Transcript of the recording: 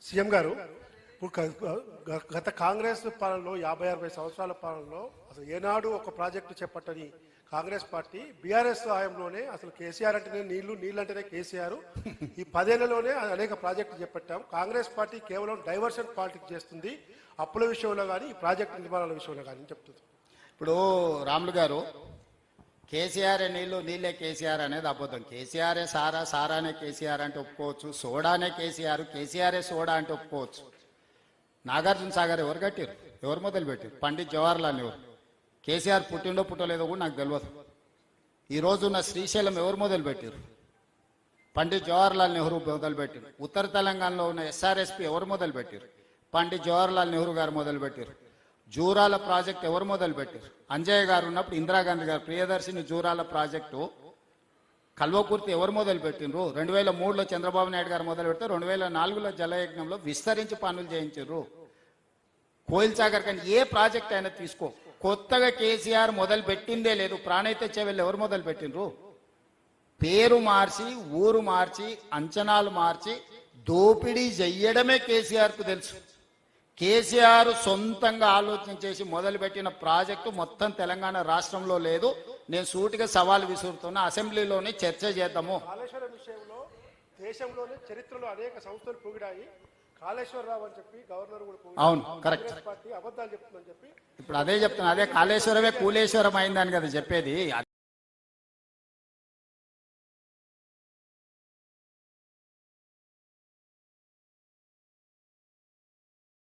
CM గారు గత కాంగ్రెస్ పాలనలో 50-60 సంవత్సరాల పాలనలో అసలు ఏనాడు ఒక ప్రాజెక్టు చేపట్టని కాంగ్రెస్ పార్టీ బీఆర్ఎస్ హయాంలోనే అసలు కేసీఆర్ అంటేనే నీళ్లు అంటేనే కేసీఆర్ ఈ 10 ఏళ్లలోనే అనేక ప్రాజెక్టులు చేపట్టాం. కాంగ్రెస్ పార్టీ కేవలం డైవర్షన్ పాలిటిక్స్ చేస్తుంది, అప్పుల విషయంలో కానీ ఈ ప్రాజెక్టు నిర్మాణాల విషయంలో కానీ చెప్తుంది. ఇప్పుడు రాములు గారు కేసీఆర్ నీళ్ళే కేసీఆర్ అనేది అబద్ధం. కేసీఆరే సారానే కేసీఆర్ అంటే ఒప్పుకోవచ్చు, సోడానే కేసీఆరే సోడా అంటే ఒప్పుకోవచ్చు. నాగార్జున సాగర్ ఎవరు కట్టారు, ఎవరు మొదలు పెట్టారు? పండిత్ జవహర్లాల్ నెహ్రూ. కేసీఆర్ పుట్టిండో కూడా నాకు తెలియదు. ఈ రోజు ఉన్న శ్రీశైలం ఎవరు మొదలు పెట్టారు? పండిత్ జవహర్లాల్ నెహ్రూ మొదలు పెట్టారు. ఉత్తర తెలంగాణలో ఉన్న ఎస్ఆర్ఎస్పి ఎవరు మొదలు పెట్టారు? పండిత్ జవహర్లాల్ నెహ్రూ గారు మొదలు పెట్టారు. జూరాల ప్రాజెక్ట్ ఎవరు మొదలు పెట్టారు? అంజయ్య గారు ఉన్నప్పుడు ఇందిరాగాంధీ గారు ప్రియదర్శిని జూరాల ప్రాజెక్టు కల్వకుర్తి ఎవరు మొదలు పెట్టిండ్రు? 2003లో చంద్రబాబు నాయుడు గారు మొదలు పెడితే 2004లో జలయజ్ఞంలో విస్తరించి పనులు చేయించారు. కోయిల్ సాగర్ కానీ ఏ ప్రాజెక్ట్ అయినా తీసుకో, కొత్తగా కేసీఆర్ మొదలు పెట్టిందే లేదు. ప్రాణైతే చెవెళ్ళు ఎవరు మొదలు పెట్టిండ్రు? పేరు మార్చి, ఊరు మార్చి, అంచనాలు మార్చి దోపిడీ చెయ్యడమే కేసీఆర్కు తెలుసు. కేసీఆర్ సొంతంగా ఆలోచన చేసి మొదలుపెట్టిన ప్రాజెక్టు మొత్తం తెలంగాణ రాష్ట్రంలో లేదు. నేను సూటిగా సవాల్ విసురుతున్నా, అసెంబ్లీలోనే చర్చ చేద్దాము. కాళేశ్వరం విషయంలో దేశంలోనే చరిత్రలో అనేక సంస్థలు పొగిడాయి. కాళేశ్వరరావు అని చెప్పి గవర్నర్ కూడా అవును, కరెక్ట్. పార్టీ అబద్ధాలు చెప్తుందని చెప్పి ఇప్పుడు అదే చెప్తున్నా, అదే కాళేశ్వరమే కూలేశ్వరం అయిందని కదా చెప్పేది.